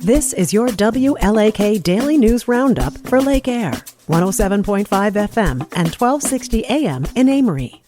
This is your WLAK Daily News Roundup for Lake Air, 107.5 FM and 1260 AM in Amory.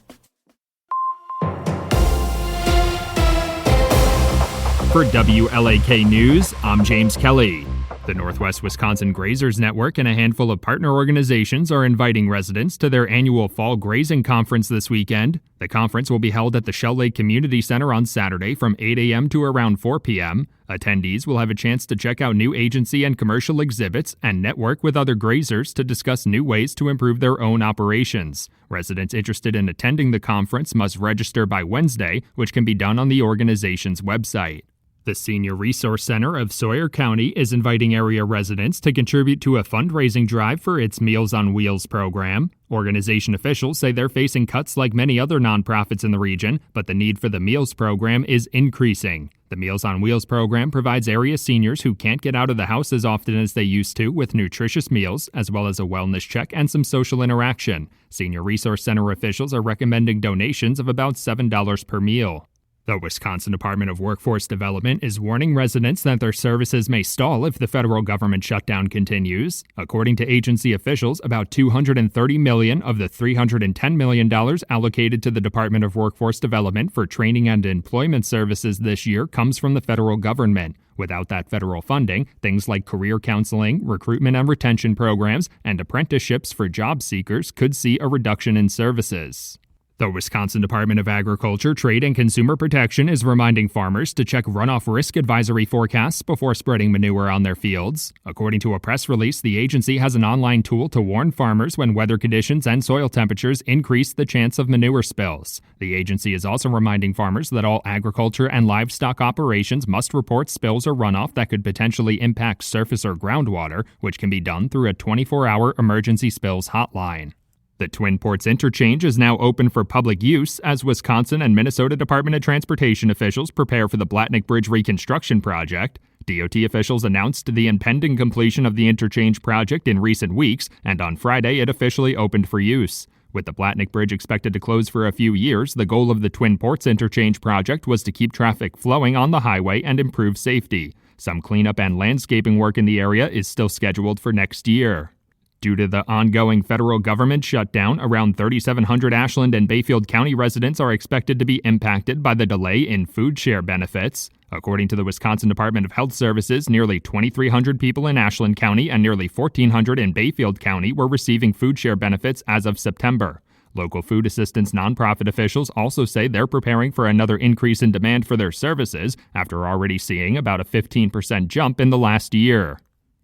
For WLAK News, I'm James Kelly. The Northwest Wisconsin Grazers Network and a handful of partner organizations are inviting residents to their annual Fall Grazing Conference this weekend. The conference will be held at the Shell Lake Community Center on Saturday from 8 a.m. to around 4 p.m. Attendees will have a chance to check out new agency and commercial exhibits and network with other grazers to discuss new ways to improve their own operations. Residents interested in attending the conference must register by Wednesday, which can be done on the organization's website. The Senior Resource Center of Sawyer County is inviting area residents to contribute to a fundraising drive for its Meals on Wheels program. Organization officials say they're facing cuts like many other nonprofits in the region, but the need for the meals program is increasing. The Meals on Wheels program provides area seniors who can't get out of the house as often as they used to with nutritious meals, as well as a wellness check and some social interaction. Senior Resource Center officials are recommending donations of about $7 per meal. The Wisconsin Department of Workforce Development is warning residents that their services may stall if the federal government shutdown continues. According to agency officials, about $230 million of the $310 million allocated to the Department of Workforce Development for training and employment services this year comes from the federal government. Without that federal funding, things like career counseling, recruitment and retention programs, and apprenticeships for job seekers could see a reduction in services. The Wisconsin Department of Agriculture, Trade, and Consumer Protection is reminding farmers to check runoff risk advisory forecasts before spreading manure on their fields. According to a press release, the agency has an online tool to warn farmers when weather conditions and soil temperatures increase the chance of manure spills. The agency is also reminding farmers that all agriculture and livestock operations must report spills or runoff that could potentially impact surface or groundwater, which can be done through a 24-hour emergency spills hotline. The Twin Ports Interchange is now open for public use as Wisconsin and Minnesota Department of Transportation officials prepare for the Blatnick Bridge reconstruction project. DOT officials announced the impending completion of the interchange project in recent weeks, and on Friday it officially opened for use. With the Blatnick Bridge expected to close for a few years, the goal of the Twin Ports Interchange project was to keep traffic flowing on the highway and improve safety. Some cleanup and landscaping work in the area is still scheduled for next year. Due to the ongoing federal government shutdown, around 3,700 Ashland and Bayfield County residents are expected to be impacted by the delay in food share benefits. According to the Wisconsin Department of Health Services, nearly 2,300 people in Ashland County and nearly 1,400 in Bayfield County were receiving food share benefits as of September. Local food assistance nonprofit officials also say they're preparing for another increase in demand for their services after already seeing about a 15% jump in the last year.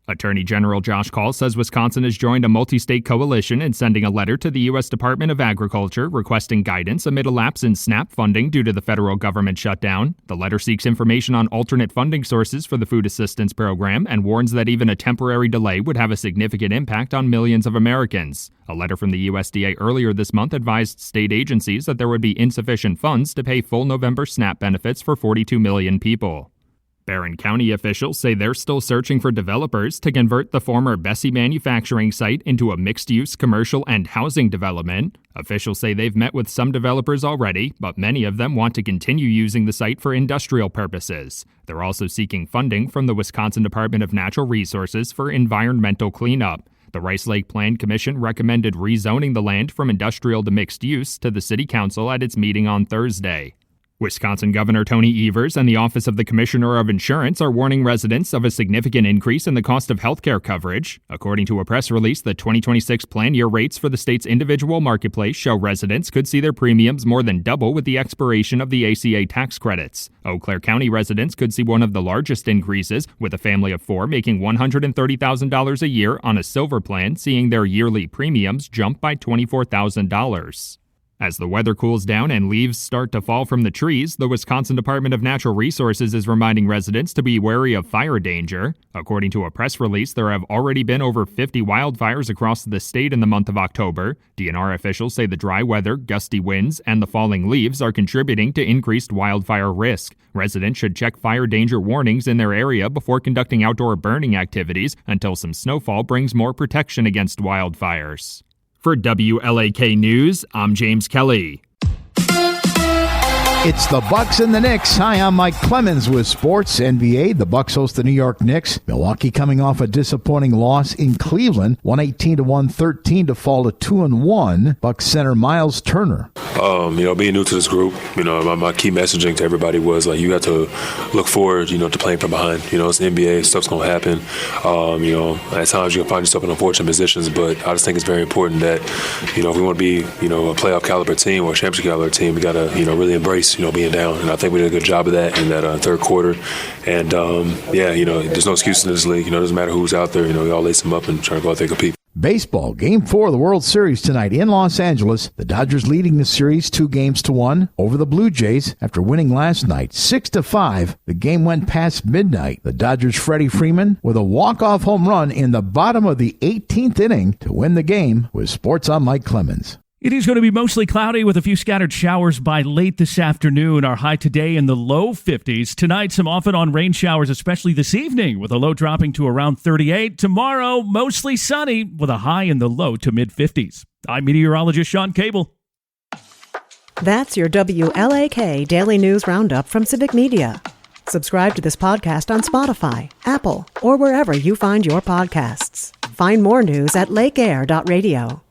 Attorney General Josh Kaul says Wisconsin has joined a multi-state coalition in sending a letter to the U.S. Department of Agriculture requesting guidance amid a lapse in SNAP funding due to the federal government shutdown. The letter seeks information on alternate funding sources for the food assistance program and warns that even a temporary delay would have a significant impact on millions of Americans. A letter from the USDA earlier this month advised state agencies that there would be insufficient funds to pay full November SNAP benefits for 42 million people. Barron County officials say they're still searching for developers to convert the former Bessie manufacturing site into a mixed-use commercial and housing development. Officials say they've met with some developers already, but many of them want to continue using the site for industrial purposes. They're also seeking funding from the Wisconsin Department of Natural Resources for environmental cleanup. The Rice Lake Plan Commission recommended rezoning the land from industrial to mixed use to the City Council at its meeting on Thursday. Wisconsin Governor Tony Evers and the Office of the Commissioner of Insurance are warning residents of a significant increase in the cost of health care coverage. According to a press release, the 2026 plan year rates for the state's individual marketplace show residents could see their premiums more than double with the expiration of the ACA tax credits. Eau Claire County residents could see one of the largest increases, with a family of four making $130,000 a year on a silver plan seeing their yearly premiums jump by $24,000. As the weather cools down and leaves start to fall from the trees, the Wisconsin Department of Natural Resources is reminding residents to be wary of fire danger. According to a press release, there have already been over 50 wildfires across the state in the month of October. DNR officials say the dry weather, gusty winds, and the falling leaves are contributing to increased wildfire risk. Residents should check fire danger warnings in their area before conducting outdoor burning activities until some snowfall brings more protection against wildfires. For WLAK News, I'm James Kelly. It's the Bucks and the Knicks. Hi, I'm Mike Clemens with Sports NBA. The Bucks host the New York Knicks. Milwaukee coming off a disappointing loss in Cleveland, 118 to 113 to fall to 2-1. Bucks center Miles Turner. Being new to this group, my key messaging to everybody was like, you have to look forward, to playing from behind. It's the NBA, stuff's gonna happen. At times you can find yourself in unfortunate positions, but I just think it's very important that, if we want to be, a playoff caliber team or a championship caliber team, we gotta, really embrace, being down. And I think we did a good job of that in that third quarter. And there's no excuse in this league. It doesn't matter who's out there. We all lace them up and try to go out there and compete. Baseball, Game 4 of the World Series tonight in Los Angeles. The Dodgers leading the series 2-1 over the Blue Jays after winning last night 6-5. The game went past midnight. The Dodgers' Freddie Freeman with a walk-off home run in the bottom of the 18th inning to win the game. With Sports, I'm Mike Clemens. It is going to be mostly cloudy with a few scattered showers by late this afternoon. Our high today in the low 50s. Tonight, some off and on rain showers, especially this evening, with a low dropping to around 38. Tomorrow, mostly sunny with a high in the low to mid 50s. I'm meteorologist Sean Cable. That's your WLAK Daily News Roundup from Civic Media. Subscribe to this podcast on Spotify, Apple, or wherever you find your podcasts. Find more news at lakeair.radio.